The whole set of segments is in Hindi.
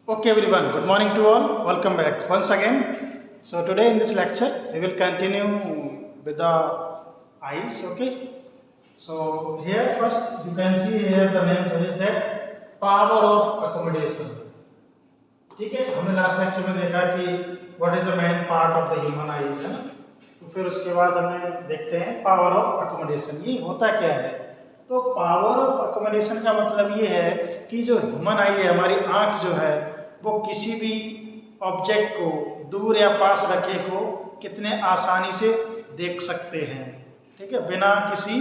Okay everyone, good morning to all. Welcome back once again. So today in this lecture we will continue with the eyes. Okay. So here first you can see here the name says that power of accommodation. ठीक है, हमने लास्ट लेक्चर में देखा कि what is the main part of the human eyes है ना। तो फिर उसके बाद हमें देखते हैं पावर ऑफ अकोमोडेशन। ये होता क्या है? तो पावर ऑफ अकोमोडेशन का मतलब ये है कि जो ह्यूमन आई है, हमारी आंख जो है, वो किसी भी ऑब्जेक्ट को दूर या पास रखे को कितने आसानी से देख सकते हैं, ठीक है, बिना किसी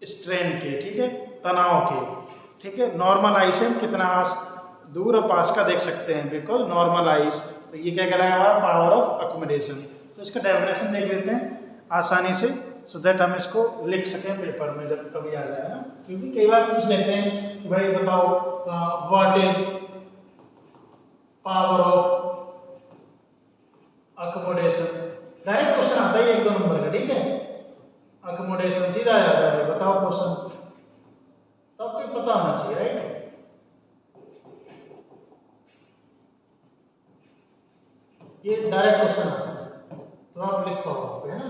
स्ट्रेन के, ठीक है, तनाव के, ठीक है। नॉर्मल आई से हम कितना दूर और पास का देख सकते हैं, बिल्कुल नॉर्मल आइज। तो ये क्या कहलाएगा? हमारा पावर ऑफ अकोमोडेशन। तो इसका डेफिनेशन देख लेते हैं आसानी से, सो दैट हम इसको लिख सकें पेपर में जब कभी आ जाए ना। क्योंकि कई बार पूछ लेते हैं कि भाई बताओ what is power of accommodation. Direct question आता है 1-2 नंबर का, ठीक है। अकोमोडेशन सीधा आ जाता है, बताओ क्वेश्चन, तो आपको पता होना चाहिए, राइट। ये डायरेक्ट क्वेश्चन आता है तो आप लिख पाओगे, है ना।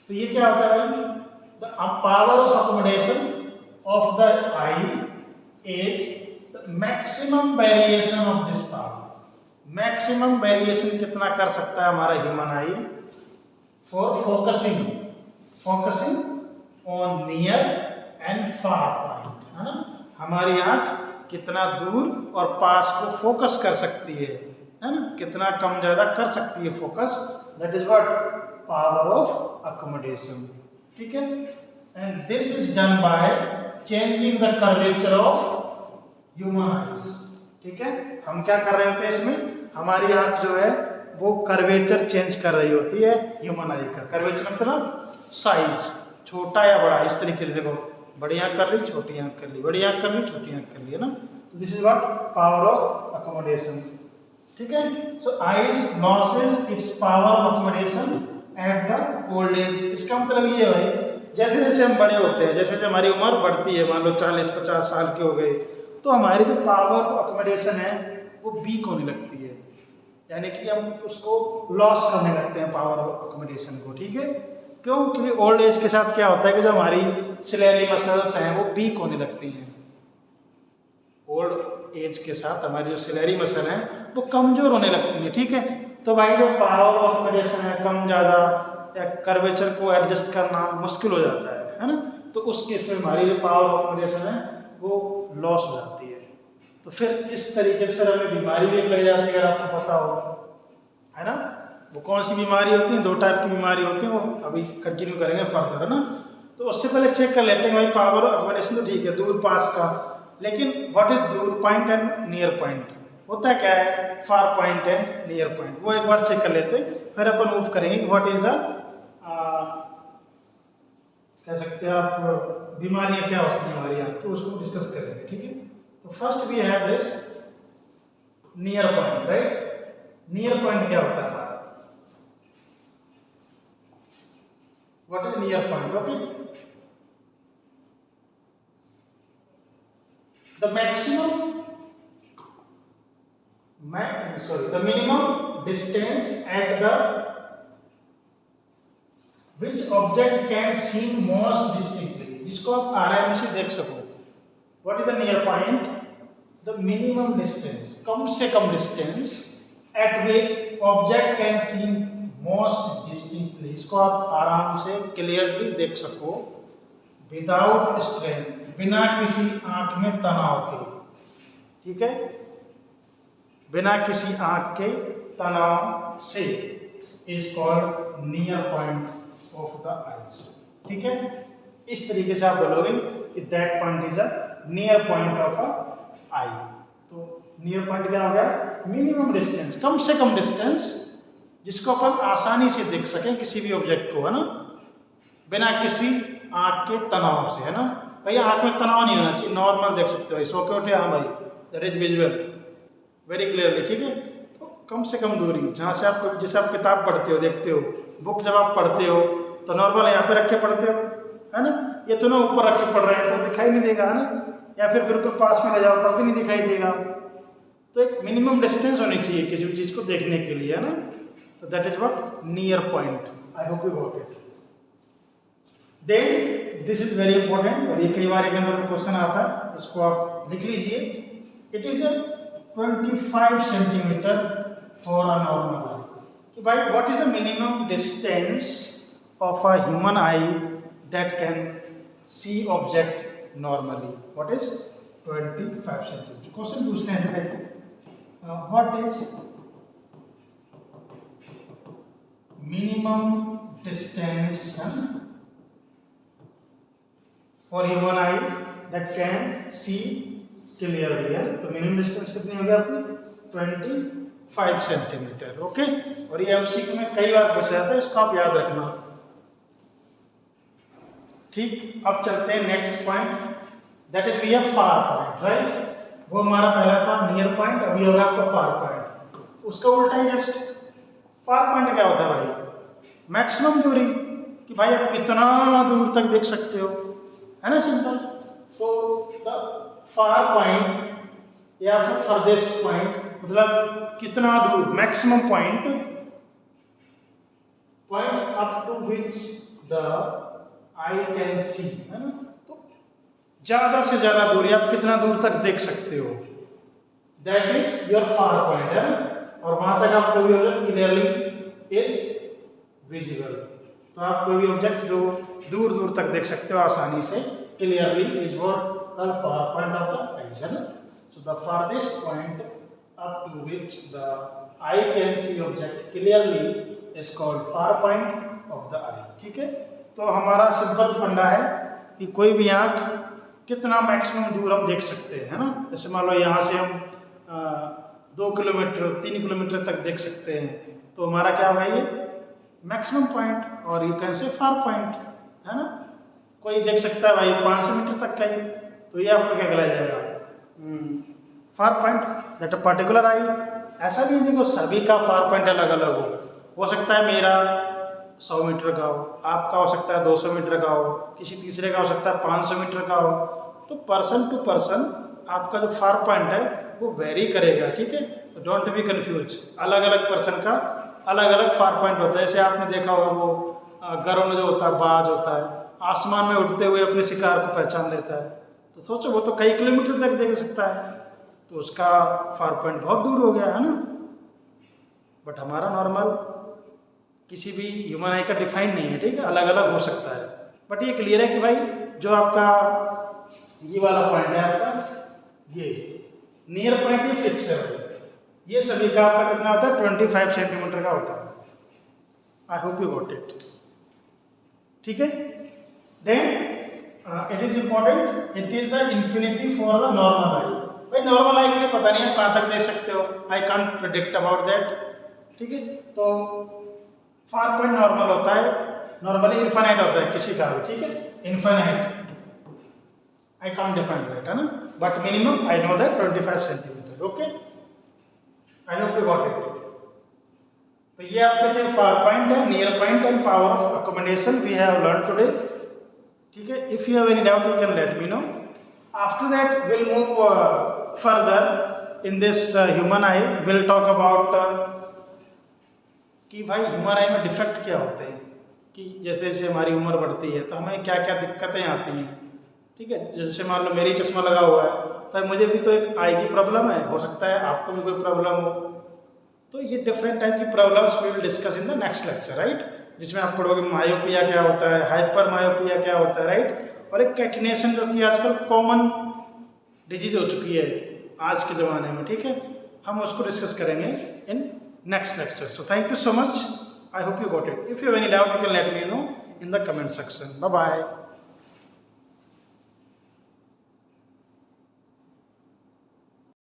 तो ये क्या होता है भाई? The power of accommodation of the I is the maximum variation of this power. Maximum variation कितना कर सकता है हमारा human I for focusing on near and far point, है ना। हमारी आंख कितना दूर और पास को फोकस कर सकती है ना, कितना कम ज्यादा कर सकती है focus. That is what power of accommodation, ठीक है। And this is done by changing the curvature of human eyes, ठीक है। हम क्या कर रहे होते हैं इसमें? हमारी आंख जो है वो कर्वेचर चेंज कर रही होती है ह्यूमन आई का। कर्वेचर मतलब साइज, छोटा या बड़ा, इस तरीके से देखो, बड़ी आंख कर ली, छोटी आंख कर ली, बड़ी आंख कर ली, छोटी आंख कर ली, है ना। This is what power of accommodation, ठीक है। सो eyes losses it's power of accommodation at the old age. इसका मतलब ये है भाई, जैसे जैसे हम बड़े होते हैं, जैसे जैसे हमारी उम्र बढ़ती है, मान लो 40-50 साल के हो गए, तो हमारी जो पावर ऑफ अकोमोडेशन है वो वीक होने लगती है, यानी कि हम उसको लॉस करने लगते हैं पावर ऑफ अकोमोडेशन को, ठीक है। क्यों? क्योंकि ओल्ड एज के साथ क्या होता है कि जो हमारी सिलेरी मसल्स हैं वो वीक होने लगती हैं। ओल्ड एज के साथ हमारी जो सिलेरी मसल हैं वो कमजोर होने लगती है, ठीक है। तो भाई जो पावर ऑफ अकोमोडेशन है, कम ज़्यादा या कर्वेचर को एडजस्ट करना मुश्किल हो जाता है ना। तो उस केस में हमारी जो पावर ऑफ अकोमोडेशन है वो लॉस हो जाती है। तो फिर इस तरीके से फिर हमें बीमारी भी एक लग जाती है, अगर आपको पता हो, है ना। वो कौन सी बीमारी होती है? 2 टाइप की बीमारी होती है, वो अभी कंटिन्यू करेंगे फर्दर, है ना। तो उससे पहले चेक कर लेते हैं भाई पावर ऑफ अकोमोडेशन तो ठीक है दूर पास का, लेकिन व्हाट इज दूर पॉइंट एंड नियर पॉइंट? होता क्या है far point and near point? वो एक बार चेक कर लेते हैं, फिर अपन मूव करेंगे कि व्हाट इज द कह सकते हैं आप बीमारियां क्या होती हैं हमारी आंख की, उसको डिस्कस करेंगे, ठीक है। तो first we have this near point, right. Near point क्या होता है हमारा? What is near point? Okay, the minimum distance at the which object can seen most distinctly, जिसको आप आराम से देख सको। What is the near point? The minimum distance, कम से कम distance at which object can seen most distinctly, इसको आप आराम से क्लियरली देख सको विदाउट स्ट्रेन, बिना किसी आंख में तनाव के, ठीक है, बिना किसी आंख के तनाव से, is called near point of the eyes, ठीक है। इस तरीके से आप बोलोगे कि that point is a near point of a eye. तो नियर पॉइंट क्या हो गया? मिनिमम डिस्टेंस, कम से कम डिस्टेंस जिसको अपन आसानी से देख सकें किसी भी ऑब्जेक्ट को, है ना, बिना किसी आंख के तनाव से, है ना। भाई आंख में तनाव नहीं होना चाहिए, नॉर्मल देख सकते हो भाई, सो के उठे, हाँ भाई, that is visual very clearly, ठीक है। तो कम से कम दूरी जहाँ से आप, जैसे आप किताब पढ़ते हो, देखते हो, बुक जब आप पढ़ते हो तो नॉर्मल यहाँ पे रख के पढ़ते हो, है ना। ये तो ना ऊपर रख के पढ़ रहे हैं तो दिखाई नहीं देगा, है ना, या फिर बिल्कुल पास में ले जाओ तब भी नहीं दिखाई देगा, तो एक मिनिमम डिस्टेंस होनी चाहिए किसी भी चीज़ को देखने के लिए, है ना। तो that is what near point. I hope you got it. Then this is very important, और ये कई बार एक नंबर में क्वेश्चन आता है, इसको आप लिख लीजिए। It is 25 centimetre for a normal eye. कि भाई what is the minimum distance of a human eye that can see object normally. What is 25 centimetre. Question पूछते हैं, देखिए what is minimum distance for human eye that can see clearly. तो मिनिमम डिस्टेंस कितनी होगी आपकी 25 सेंटीमीटर। ओके, और ये एमसीक्यू में कई बार पूछा जाता है, इसको आप याद रखना। ठीक, अब चलते हैं next point, that is we have far point, right. वो हमारा पहला था नियर पॉइंट, अभी होगा आपका फार पॉइंट। उसका उल्टा ही जस्ट। फार पॉइंट क्या होता है भाई? मैक्सिमम दूरी, कि भाई आप कितना दूर तक देख सकते हो, है ना, सिंपल। तो द फार पॉइंट या फिर फर्देस्ट पॉइंट मतलब कितना दूर, maximum point up to which the I can see, है ना। तो ज्यादा से ज्यादा दूरी, आप कितना दूर तक देख सकते हो, that is your far point, है ना। और वहां तक आप कोई भी ऑब्जेक्ट क्लियरली इज विजिबल। तो आप कोई भी ऑब्जेक्ट जो दूर दूर तक देख सकते हो आसानी से, clearly, is what called far point of the eye, है ना। So the farthest point up to which the eye can see object clearly is called far point of the eye। ठीक है, तो हमारा सिंपल फंडा है कि कोई भी आंख कितना मैक्सिमम दूर हम देख सकते हैं, है ना। जैसे मान लो यहाँ से हम 2 किलोमीटर 3 किलोमीटर तक देख सकते हैं, तो हमारा क्या होगा ये मैक्सिमम पॉइंट, और you can say far point, है ना। कोई देख सकता है भाई 500 मीटर तक का ही, तो ये आपको क्या कहलाया जाएगा far point that a particular eye. ऐसा नहीं देखो सभी का फार पॉइंट अलग अलग हो सकता है मेरा 100 मीटर का हो, आपका हो सकता है 200 मीटर का हो, किसी तीसरे का हो सकता है 500 मीटर का हो। तो पर्सन टू पर्सन आपका जो फार पॉइंट है वो वेरी करेगा, ठीक है। तो डोंट बी कंफ्यूज, अलग अलग पर्सन का अलग अलग फार पॉइंट होता है। जैसे आपने देखा होगा वो गरुड़ जो होता है, बाज होता है, आसमान में उड़ते हुए अपने शिकार को पहचान लेता है। तो सोचो वो तो कई किलोमीटर तक देख सकता है, तो उसका फार पॉइंट बहुत दूर हो गया, है ना। बट हमारा नॉर्मल किसी भी ह्यूमन आई का डिफाइन नहीं है, ठीक है, अलग अलग हो सकता है। बट ये क्लियर है कि भाई जो आपका ये वाला पॉइंट है, आपका ये नियर पॉइंट, ये फिक्स है भाई। ये सभी का आपका कितना होता है 25 सेंटीमीटर का होता है। I hope you got it, ठीक है। Then it is important, it is the infinity for the normal eye. भाई नॉर्मल आई के लिए पता नहीं है कहाँ तक देख सकते हो, I can't predict about that, ठीक है। तो फार पॉइंट नॉर्मल होता है, नॉर्मली इनफाइनाइट होता है किसी का भी, ठीक है, infinite, I can't define that, है ना। But minimum I know that 25 centimetre. Okay, I hope you got it. तो ये आपके थे फार पॉइंट है, near point and power of accommodation we have learn today, ठीक है। If you have any doubt you can let me know. After that we'll move further in this human eye, we'll talk about कि भाई ह्यूमन आई में डिफेक्ट क्या होते हैं, कि जैसे जैसे हमारी उम्र बढ़ती है तो हमें क्या क्या दिक्कतें आती हैं, ठीक है। जैसे मान लो मेरी चश्मा लगा हुआ है तो मुझे भी तो एक आई की प्रॉब्लम है, हो सकता है आपको भी कोई प्रॉब्लम हो। तो ये डिफरेंट टाइप की problems we will discuss in the next lecture, right, जिसमें आप पढ़ोगे मायोपिया क्या होता है, हाइपर मायोपिया क्या होता है, राइट, और एक कैटिनेशन जो कि आजकल कॉमन डिजीज हो चुकी है आज के ज़माने में, ठीक है। हम उसको डिस्कस करेंगे in next lecture. So thank you so much, I hope you got it. If you have any doubt you can let me no in the comment section. Bye bye.